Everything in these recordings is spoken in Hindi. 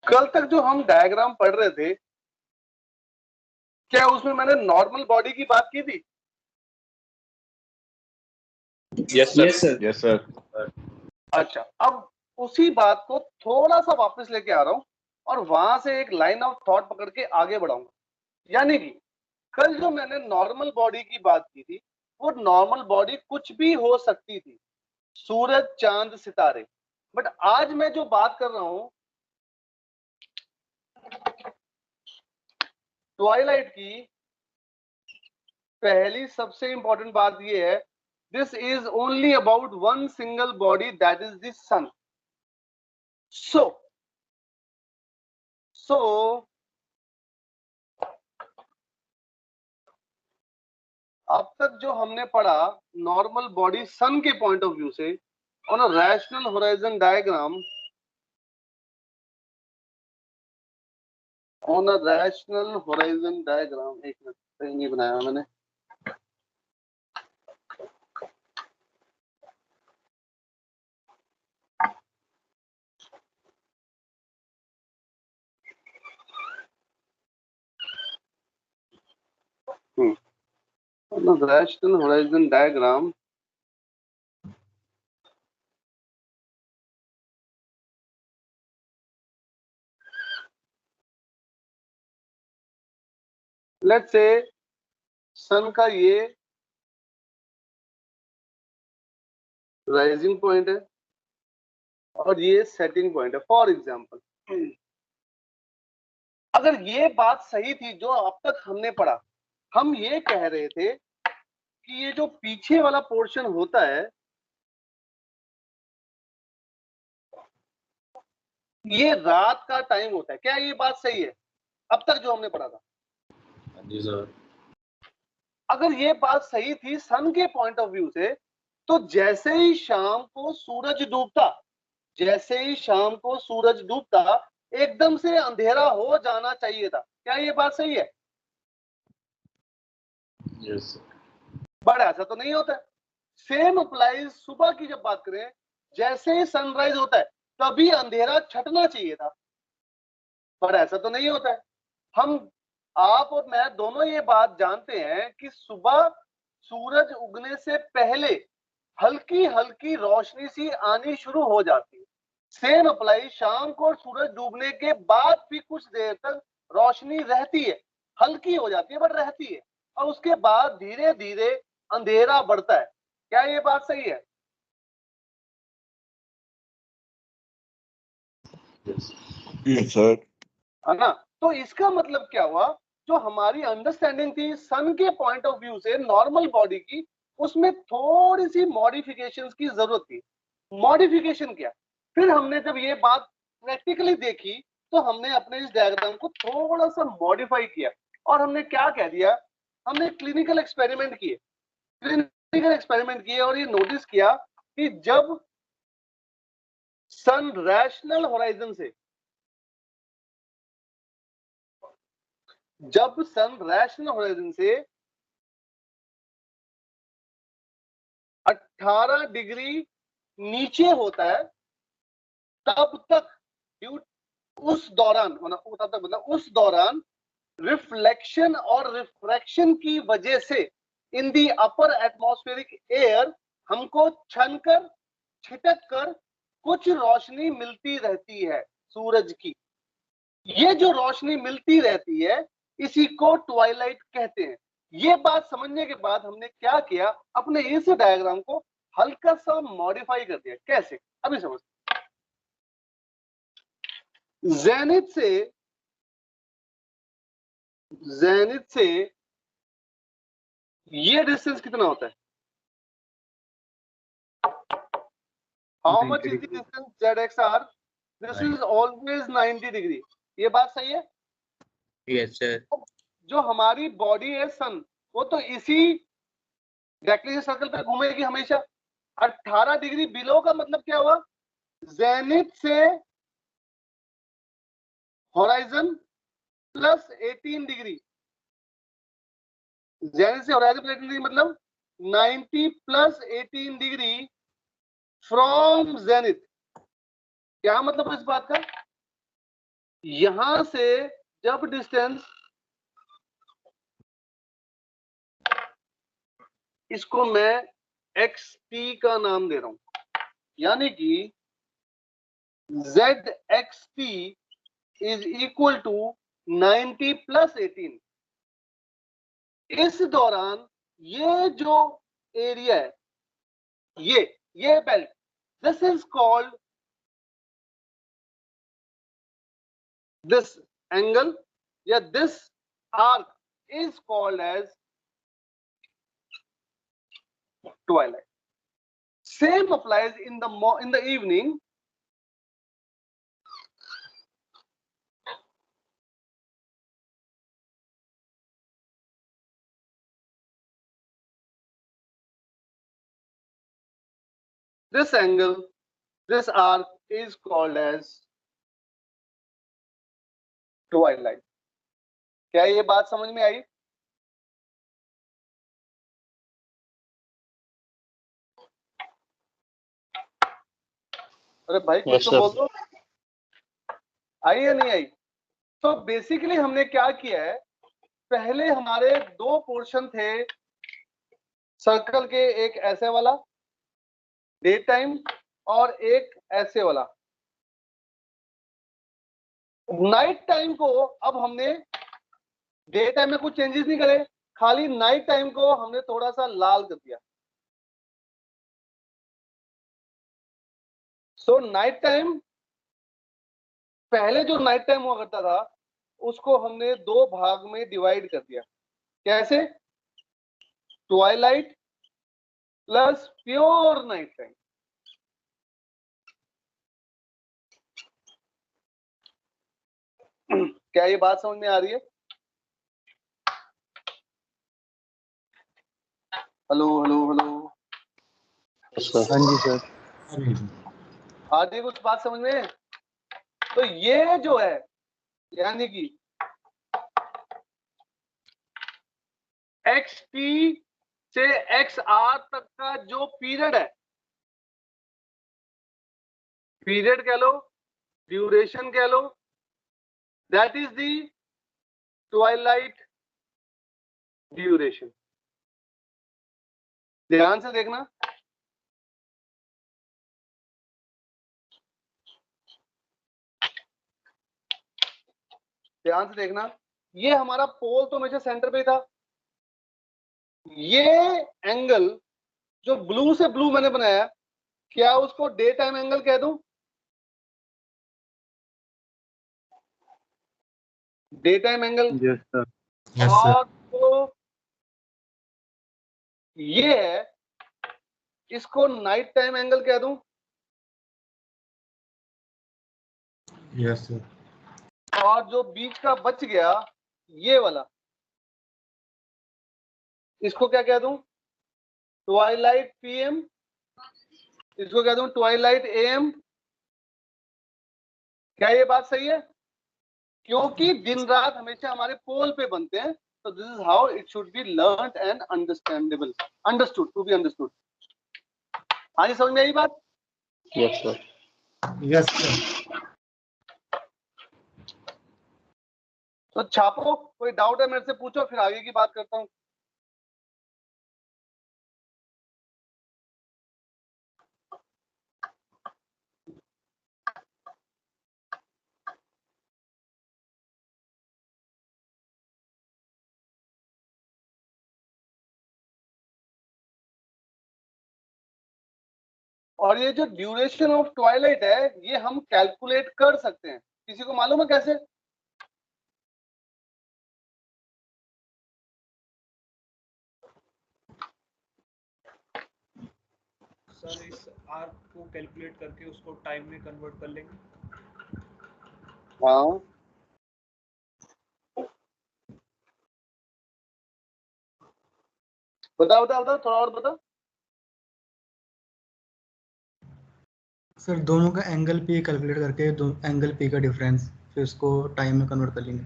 कल तक जो हम डायग्राम पढ़ रहे थे, क्या उसमें मैंने नॉर्मल बॉडी की बात की थी? Yes sir. Yes sir. अच्छा, अब उसी बात को थोड़ा सा वापस लेके आ रहा हूं और वहां से एक लाइन ऑफ थॉट पकड़ के आगे बढ़ाऊंगा। यानी कि कल जो मैंने नॉर्मल बॉडी की बात की थी, वो नॉर्मल बॉडी कुछ भी हो सकती थी, सूरज, चांद, सितारे। बट आज मैं जो बात कर रहा हूं ट्वाइलाइट की, पहली सबसे इंपॉर्टेंट बात ये है, this is only about one single body, that is the sun. So अब तक जो हमने पढ़ा नॉर्मल बॉडी सन के पॉइंट ऑफ व्यू से on a rational horizon diagram, on a rational horizon diagram, एक मिनट सही नहीं बनाया मैंने। on a rational horizon diagram, let's say sun का ये राइजिंग पॉइंट है और ये सेटिंग पॉइंट है। फॉर एग्जांपल, अगर ये बात सही थी जो अब तक हमने पढ़ा, हम ये कह रहे थे कि ये जो पीछे वाला पोर्शन होता है, ये रात का टाइम होता है। क्या ये बात सही है अब तक जो हमने पढ़ा था? जी सर। अगर ये बात सही थी सन के पॉइंट ऑफ व्यू से, तो जैसे ही शाम को सूरज डूबता, जैसे ही शाम को सूरज डूबता, एकदम से अंधेरा हो जाना चाहिए था। क्या ये बात सही है? Yes sir. बट ऐसा तो नहीं होता है। सेम अप्लाइज सुबह की जब बात करें, जैसे ही सनराइज होता है तभी अंधेरा छटना चाहिए था, पर ऐसा तो नहीं होता है। हम, आप और मैं दोनों ये बात जानते हैं कि सुबह सूरज उगने से पहले हल्की हल्की रोशनी सी आनी शुरू हो जाती है। सेम अप्लाई शाम को सूरज डूबने के बाद भी कुछ देर तक रोशनी रहती है, हल्की हो जाती है बट रहती है, और उसके बाद धीरे धीरे अंधेरा बढ़ता है। क्या ये बात सही है? Yes sir. है ना? तो इसका मतलब क्या हुआ, जो हमारी अंडरस्टैंडिंग थी सन के पॉइंट ऑफ व्यू से नॉर्मल बॉडी की, उसमें थोड़ी सी मॉडिफिकेशंस की जरूरत थी। मॉडिफिकेशन क्या? फिर हमने जब ये बात प्रैक्टिकली देखी, तो हमने अपने इस डायग्राम को थोड़ा सा मॉडिफाई किया और हमने क्या कह दिया, हमने क्लिनिकल एक्सपेरिमेंट किए। क्लिनिकल एक्सपेरिमेंट किए और ये नोटिस किया कि जब सन रैशनल होराइजन से, जब सन रैशनल होराइजन से 18 डिग्री नीचे होता है, तब तक उस दौरान, तब तक मतलब उस दौरान रिफ्लेक्शन और रिफ्रैक्शन की वजह से इन दी अपर एटमॉस्फेरिक एयर हमको छनकर, छिटक कर कुछ रोशनी मिलती रहती है सूरज की। ये जो रोशनी मिलती रहती है, इसी को ट्वाइलाइट कहते हैं। ये बात समझने के बाद हमने क्या किया, अपने इस डायग्राम को हल्का सा मॉडिफाई कर दिया। कैसे? अभी समझ। जेनिथ से ये डिस्टेंस कितना होता है? How much is the distance ZXR? This is always 90 degree. ये बात सही है? Yes sir. जो हमारी बॉडी है सन, वो तो इसी डायरेक्टली सर्कल पे घूमेगी हमेशा। 18 डिग्री बिलो का मतलब क्या हुआ? जेनिथ से होराइजन प्लस 18 डिग्री। जेनिथ से होराइजन प्लस 18 डिग्री मतलब 90 प्लस 18 डिग्री फ्रॉम जेनिथ। क्या मतलब इस बात का? यहां से जब डिस्टेंस, इसको मैं एक्स टी का नाम दे रहा हूं, यानी कि ZXT is equal to 90 plus 18। इस दौरान ये जो एरिया है, ये belt, this is called, this angle या this arc is called as twilight. Same applies in the evening. This angle, this arc is called as twilight. क्या ये बात समझ में आई? अरे भाई कुछ तो बोल दो, आई या नहीं आई? तो बेसिकली हमने क्या किया है, पहले हमारे दो पोर्शन थे सर्कल के, एक ऐसे वाला डे टाइम और एक ऐसे वाला नाइट टाइम को। अब हमने डे टाइम में कुछ चेंजेस नहीं करे, खाली नाइट टाइम को हमने थोड़ा सा लाल कर दिया। सो नाइट टाइम, पहले जो नाइट टाइम हुआ करता था उसको हमने दो भाग में डिवाइड कर दिया। कैसे? Twilight plus pure night time. क्या ये बात समझ में आ रही है? Hello hello hello. हाँ जी सर। आ रही है कुछ बात समझ में? तो ये जो है, यानी कि एक्स टी से एक्स आर तक का जो पीरियड है, पीरियड कह लो, ड्यूरेशन कह लो, that is the twilight duration. ध्यान से देखना, ध्यान से देखना, ये हमारा पोल तो हमेशा सेंटर पे था। ये एंगल जो ब्लू से ब्लू मैंने बनाया, क्या उसको डे टाइम एंगल कह दूं? Day time angle. Yes sir. और तो ये है, इसको नाइट टाइम एंगल कह दूं? Yes sir. और जो बीच का बच गया ये वाला, इसको क्या कह दूं? ट्वाइलाइट पीएम, इसको कह दूं ट्वाइलाइट एएम। क्या ये बात सही है? क्योंकि दिन रात हमेशा हमारे पोल पे बनते हैं, तो this is how it should be learned and understandable, understood, to be understood. हाँ जी, समझ में आई बात? Yes sir. Yes, sir. तो छापो, कोई डाउट है मेरे से पूछो, फिर आगे की बात करता हूँ। और ये जो ड्यूरेशन ऑफ ट्वाइलाइट है, ये हम कैलकुलेट कर सकते हैं। किसी को मालूम है कैसे? सर इस आर्क को कैलकुलेट करके उसको टाइम में कन्वर्ट कर लेंगे। हाँ, बताओ बताओ बताओ, थोड़ा और बताओ। सर दोनों का एंगल पी कैलकुलेट करके दो एंगल पी का डिफरेंस, फिर उसको टाइम में कन्वर्ट कर लेंगे।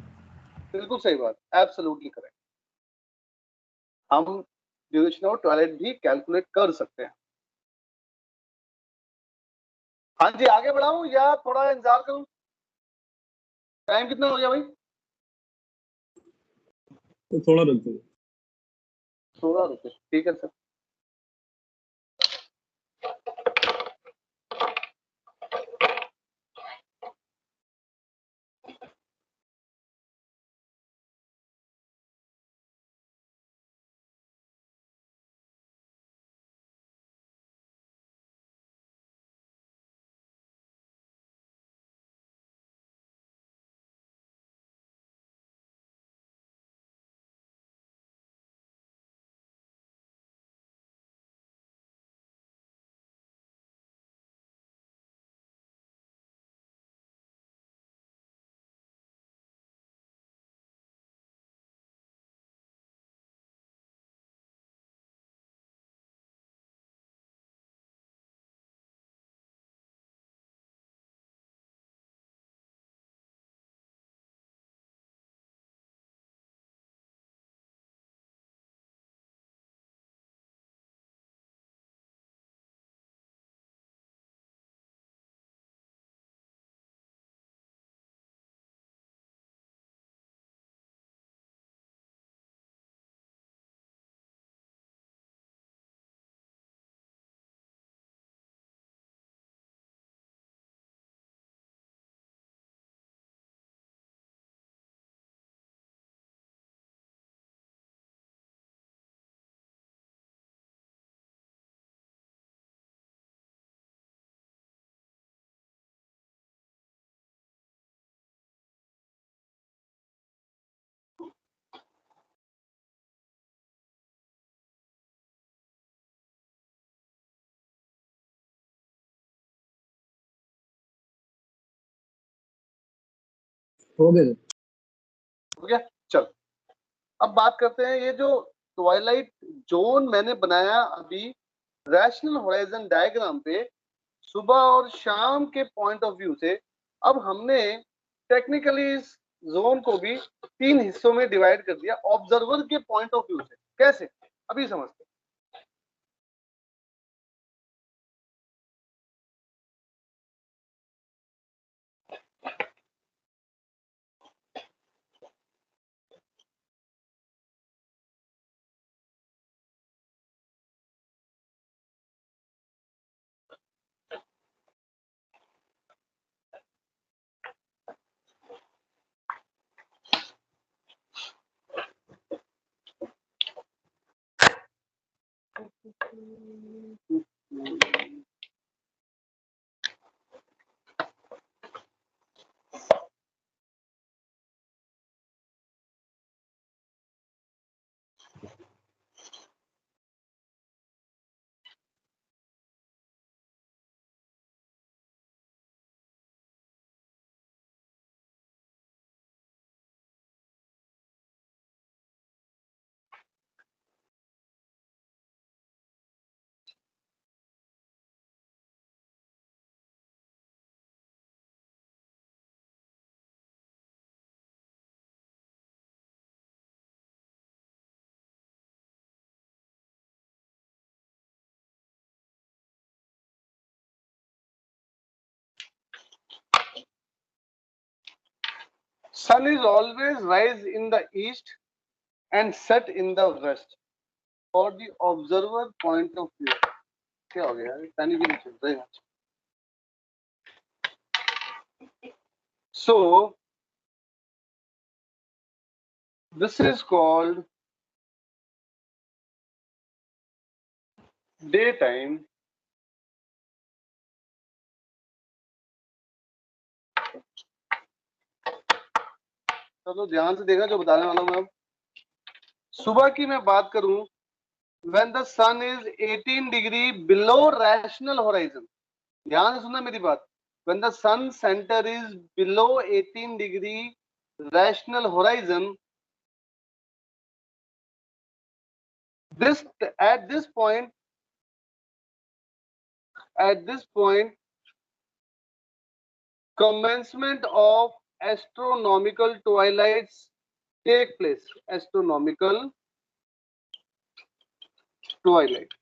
बिल्कुल सही बात, एब्सोल्युटली करेक्ट। हम ड्यूरेशन ऑफ ट्वाइलाइट भी कैलकुलेट कर सकते हैं। हाँ जी, आगे बढ़ाऊं या थोड़ा इंतजार करूं? टाइम कितना हो गया भाई? तो थोड़ा रुक जाओ। 16 रुपए, ठीक है सर। हो गया। हो गया, चल। अब बात करते हैं, ये जो ट्वाइलाइट जोन मैंने बनाया अभी रैशनल होराइजन डायग्राम पे, सुबह और शाम के पॉइंट ऑफ व्यू से, अब हमने टेक्निकली इस जोन को भी 3 हिस्सों में डिवाइड कर दिया ऑब्जर्वर के पॉइंट ऑफ व्यू से। कैसे, अभी समझते हैं। Sun is always rise in the east and set in the west for the observer point of view. क्या हो गया, पानी भी नहीं चल रहा है। So this is called daytime चलो ध्यान से देखा जो बताने वाला हूं मैं। अब सुबह की मैं बात करूं, when the sun is 18 degree below rational horizon, ध्यान से सुनना मेरी बात, when the sun center is below 18 degree rational horizon, at this point commencement of astronomical twilights take place. Astronomical twilight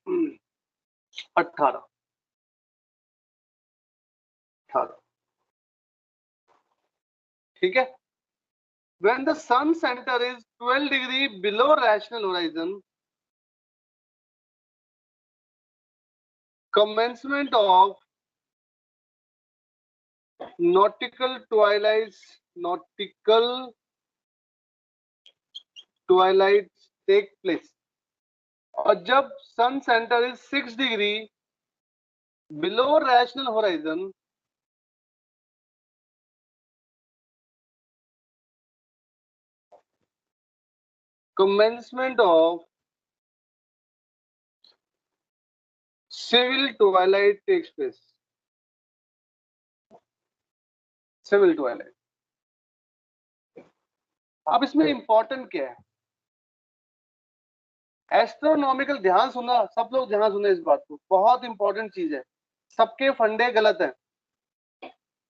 18 18 ठीक है, when the sun center is 12 degree below rational horizon, commencement of nautical twilight take place, और जब sun centre is 6 degree below rational horizon, commencement of civil twilight takes place. Civil twilight. अब इसमें इंपॉर्टेंट क्या है, एस्ट्रोनॉमिकल, ध्यान सुनना सब लोग, ध्यान सुनना इस बात को, बहुत इंपॉर्टेंट चीज है, सबके फंडे गलत हैं।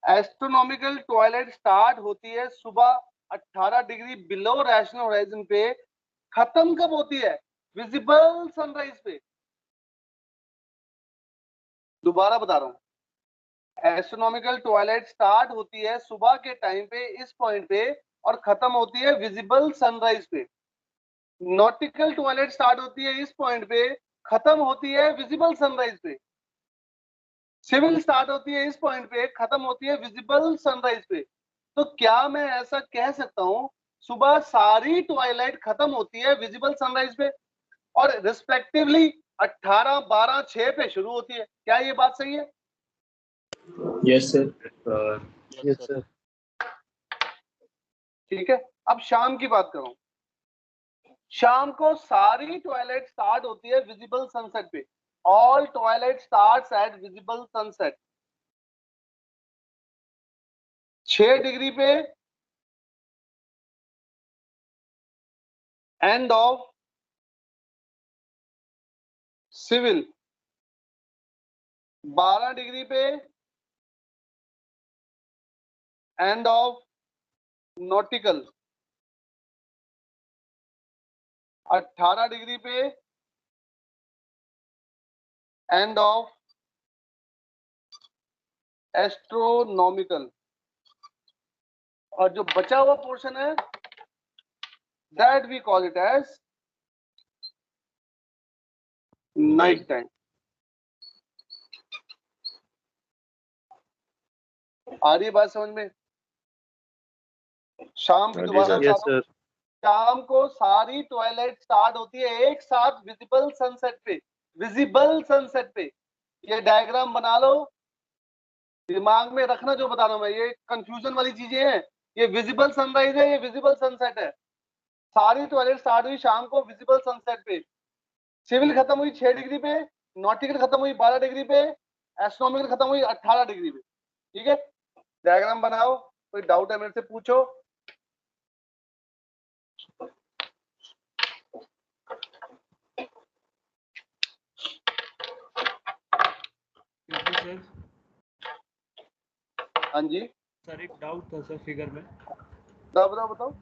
एस्ट्रोनॉमिकल ट्वाइलाइट स्टार्ट होती है सुबह 18 डिग्री बिलो रैशनल होराइजन पे, खत्म कब होती है, विजिबल सनराइज पे। दोबारा बता रहा हूं, एस्ट्रोनॉमिकल ट्वाइलाइट स्टार्ट होती है सुबह के टाइम पे इस पॉइंट पे, और खत्म होती है विजिबल सनराइज पे। नॉटिकल ट्वाइलाइट स्टार्ट होती है इस पॉइंट पे, खत्म होती है विजिबल सनराइज पे। सिविल स्टार्ट होती है इस पॉइंट पे, खत्म होती है विजिबल सनराइज पे। तो क्या मैं ऐसा कह सकता हूं, सुबह सारी ट्वाइलाइट खत्म होती है विजिबल सनराइज पे, और रिस्पेक्टिवली 18, 12, 6 पे शुरू होती है। क्या ये बात सही है? Yes sir. Yes sir. ठीक है, अब शाम की बात करूं, शाम को सारी ट्वाइलाइट स्टार्ट होती है विजिबल सनसेट पे। All twilight starts at visible sunset. 6 degree पे एंड ऑफ सिविल, 12 डिग्री पे एंड ऑफ नॉटिकल, 18 डिग्री पे एंड ऑफ एस्ट्रोनॉमिकल, और जो बचा हुआ पोर्शन है that we call it as night time. आ रही है बात समझ में? शाम की दोबारा यस सर। शाम को सारी ट्वाइलाइट स्टार्ट होती है एक साथ विजिबल सनसेट पे। विजिबल सनसेट पे, ये डायग्राम बना लो, दिमाग में रखना जो बता रहा हूं मैं, ये कंफ्यूजन वाली चीजें हैं। ये विजिबल सनराइज है, ये विजिबल सनसेट है। सारी ट्वाइलाइट स्टार्ट हुई शाम को विजिबल सनसेट पे, सिविल खत्म हुई 6 डिग्री पे, नॉटिकल खत्म हुई 12 डिग्री पे, एस्ट्रोनॉमिकल खत्म हुई 18 डिग्री पे। ठीक है, डायग्राम बनाओ, कोई डाउट है मेरे से पूछो। सर हाँ जी सर, एक डाउट था सर फिगर में। बताओ।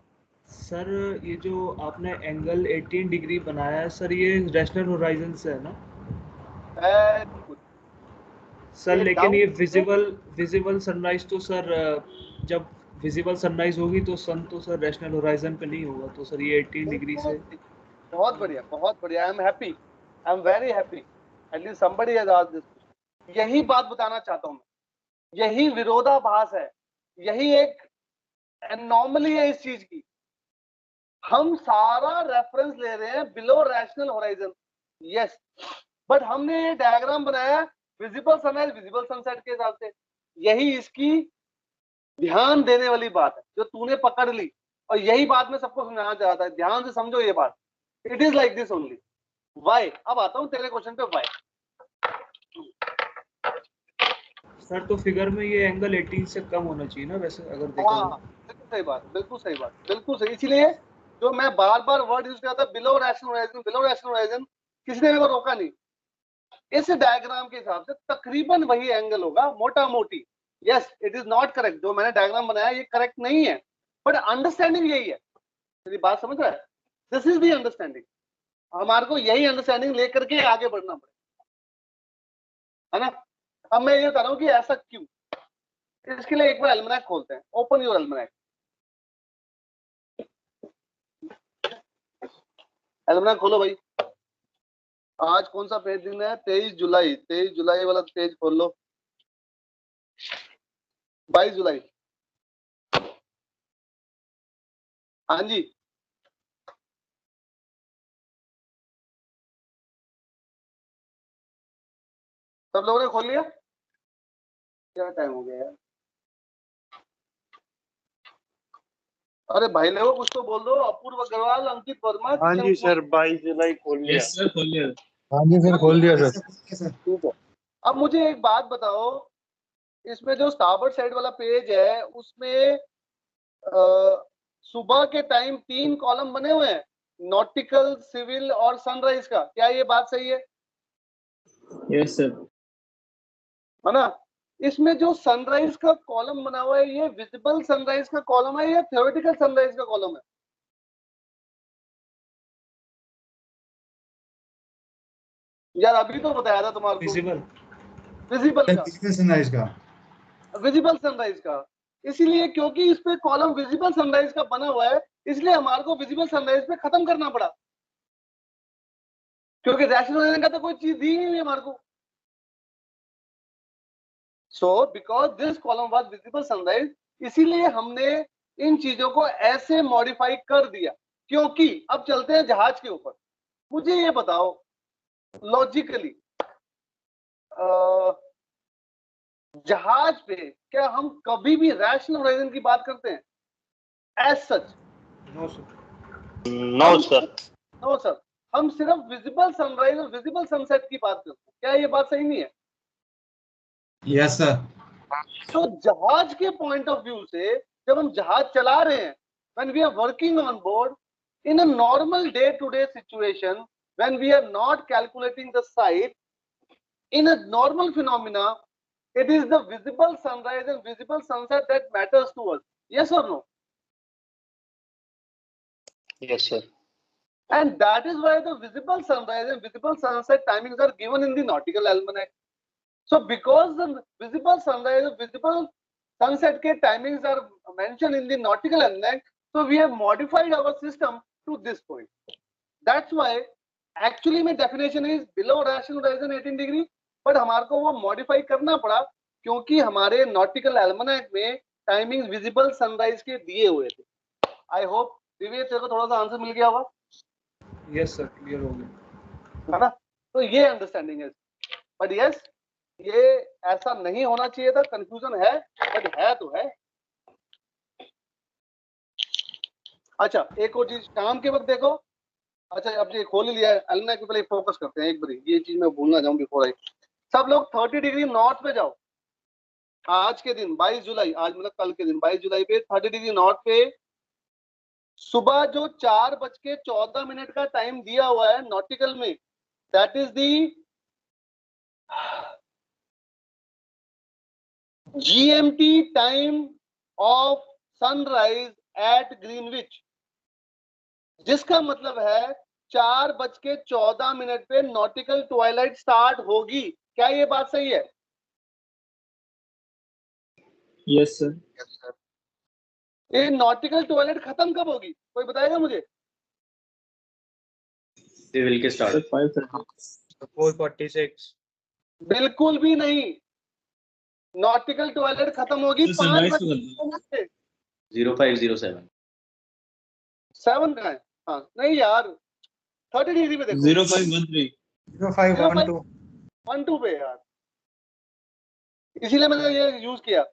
सर ये जो आपने एंगल 18 डिग्री बनाया है सर, ये रैशनल होराइजन से है ना सर? ये लेकिन ये doubt विजिबल सनराइज तो सर, जब विजिबल सनराइज होगी तो सन तो सर रैशनल होराइजन पे नहीं होगा, तो सर ये 18 डिग्री से। बहुत बढ़िया। I am happy, I am very happy, at least somebody has asked this. यही बात बताना चाहता हूं मैं, यही विरोधाभास है, यही एक एनॉमली है इस चीज की। हम सारा रेफरेंस ले रहे हैं below rational horizon, yes, but हमने ये डायग्राम बनाया विजिबल सनराइज विजिबल सनसेट के हिसाब से। यही इसकी ध्यान देने वाली बात है जो तूने पकड़ ली, और यही बात मैं सबको समझाना चाहता है। ध्यान से समझो ये बात, it is like this only. Why, अब आता हूं तेरे क्वेश्चन पे, वाई। सर तो फिगर में ये एंगल 18 से कम होना चाहिए ना वैसे, अगर देखा हाँ, जाए। बिल्कुल सही। इसीलिए जो मैं बार बार वर्ड यूज करता था बिलो रैशनल होराइजन, किसी ने मेरे को रोका नहीं। इस डायग्राम के हिसाब से तकरीबन वही एंगल होगा, मोटा मोटी। Yes, it is not correct, जो मैंने डायग्राम बनाया ये करेक्ट नहीं है, बट अंडरस्टैंडिंग यही है। मेरी बात समझ रहा है? This is the understanding. हमारे को यही अंडरस्टैंडिंग लेकर के आगे बढ़ना पड़ेगा, है ना? अब मैं ये बता रहा हूँ कि ऐसा क्यों। इसके लिए एक बार एल्मनैक खोलते हैं, ओपन योर एल्मनैक। एलमना खोलो भाई। आज कौन सा पेज दिन है? 23 जुलाई। 23 जुलाई वाला पेज खोल लो। 22 जुलाई। हाँ जी, सब लोगों ने खोल लिया? क्या टाइम हो गया यार? अरे भाई लोगों कुछ तो बोल दो। अपूर्व अग्रवाल, अंकित वर्मा। हाँ जी सर, 22 जुलाई खोल लिया। यस सर, खोलिए। हाँ जी सर, खोल दिया सर। ठीक है। अब मुझे एक बात बताओ, इसमें जो स्टारबोर्ड साइड वाला पेज है उसमें सुबह के टाइम 3 कॉलम बने हुए हैं, नॉटिकल, सिविल और सनराइज का। क्या ये बात सही है? Yes sir. है ना? इसमें जो सनराइज का कॉलम बना हुआ है, ये विजिबल सनराइज का कॉलम है या थ्योरेटिकल सनराइज का कॉलम है? यार अभी तो बताया था तुम्हारे को। विजिबल विजिबल का, सनराइज का। विजिबल सनराइज का। इसीलिए क्योंकि इस पे कॉलम विजिबल सनराइज का बना हुआ है, इसलिए हमारे को विजिबल सनराइज पे खत्म करना पड़ा, क्योंकि रैशनलाइजेशन का तो कोई चीज दी ही नहीं हमारे को। So because this column was visible sunrise, इसीलिए हमने इन चीजों को ऐसे मॉडिफाई कर दिया। क्योंकि अब चलते हैं जहाज के ऊपर। मुझे ये बताओ लॉजिकली, जहाज पे क्या हम कभी भी रैशनल होराइजन की बात करते हैं as such? No sir. No sir. No sir, हम सिर्फ विजिबल सनराइज और विजिबल सनसेट की बात करते हैं। क्या ये बात सही नहीं है? Yes sir. तो जहाज के पॉइंट ऑफ व्यू से जब हम जहाज चला रहे हैं, when we are working on board in a normal day to day situation, when we are not calculating the sight, in a normal phenomena, it is the visible sunrise and visible sunset that matters to us. Yes or no? Yes sir. And that is why the visible sunrise and visible sunset timings are given in the nautical almanac. So because the visible sunrise and visible sunset के timings are mentioned in the nautical almanac, so we have modified our system to this point. That's why actually my definition is below rational horizon 18 degree, but हमारे को वो modify करना पड़ा क्योंकि हमारे nautical almanac में timings visible sunrise के दिए हुए थे. I hope दिव्य तेरे को थोड़ा सा आंसर मिल गया होगा, यस सर, क्लियर हो गया। है ना? तो ये अंडरस्टैंडिंग है। बट यस, ये ऐसा नहीं होना चाहिए था, कंफ्यूजन है, बट है तो है। अच्छा, एक और चीज शाम के वक्त देखो। अच्छा, अब ये खोल ही लिया है अलमनाक पे, पहले फोकस करते हैं एक बार। ये चीज मैं भूल ना जाऊं बिफोर आई। सब लोग 30 डिग्री नॉर्थ पे जाओ। आज के दिन 22 जुलाई, आज मतलब कल के दिन 22 जुलाई पे 30 डिग्री नॉर्थ पे सुबह जो 4:14 का टाइम दिया हुआ है नॉटिकल में, that is the GMT time of sunrise at Greenwich, जिसका मतलब है 4:14 पे नॉटिकल ट्वाइलाइट स्टार्ट होगी। क्या ये बात सही है? Yes sir. ये नॉटिकल ट्वाइलाइट खत्म कब होगी, कोई बताएगा मुझे? सिविल के स्टार्ट 4:46। बिल्कुल भी नहीं। नॉटिकल ट्वाइलाइट खत्म होगी 5:07। 0507। 7 का है? हाँ नहीं यार, 30 डिग्री पे देखो। 0513। 0512 पे यार, इसीलिए मैंने ये यूज किया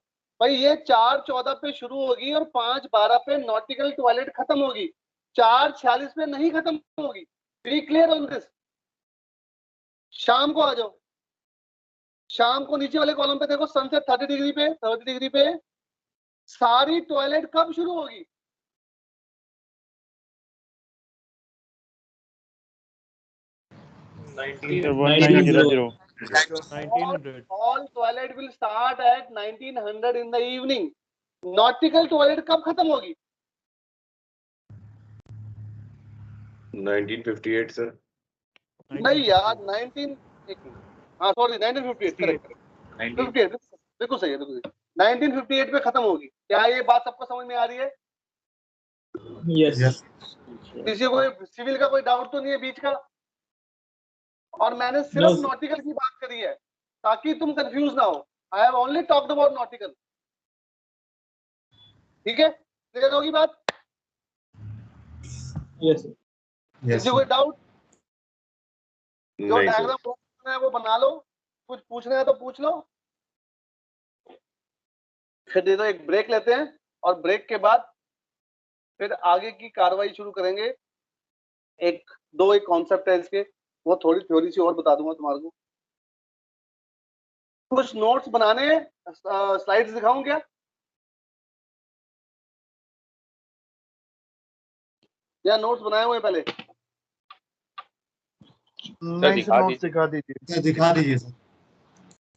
भाई। ये 4:14 पे शुरू होगी और 5:12 पे नॉटिकल ट्वाइलाइट खत्म होगी, 4:46 पे नहीं खत्म होगी। Be clear on this. शाम को आ जाओ, शाम को नीचे वाले कॉलम पे देखो, सनसेट 30 डिग्री पे, 30 डिग्री पे सारी ट्वाइलाइट कब शुरू होगी? 1900। All twilight will start at 1900 in the evening. Nautical twilight कब खत्म होगी? 1958 सर। नहीं यार, 1958 करेक्ट, 58 बिल्कुल सही है, बिल्कुल सही। 1958 पे खत्म होगी। क्या ये बात सबको समझ में आ रही है? यस। किसी को सिविल का कोई डाउट तो नहीं है बीच का? और मैंने सिर्फ नॉटिकल की बात करी है ताकि तुम कंफ्यूज ना हो। I have only talked about nautical. ठीक है, क्लियर होगी बात? Yes sir. किसी कोई डाउट? जो नहीं सर। डायग्राम बनाना है वो बना लो, कुछ पूछना है तो पूछ लो। फिर दे दो, एक ब्रेक लेते हैं और ब्रेक के बाद फिर आगे की कार्रवाई शुरू करेंगे। एक कॉन्सेप्ट है इसके, वो थोड़ी थ्योरी सी और बता दूंगा तुम्हारे को। कुछ नोट्स बनाने हैं, स्लाइड्स दिखाऊं क्या? या नोट्स बनाए हुए पहले? नहीं सर, नोट्स दिखा दीजिए सर।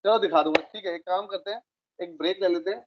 चलो दिखा दूंगा। ठीक है, एक काम करते हैं, एक ब्रेक ले लेते हैं।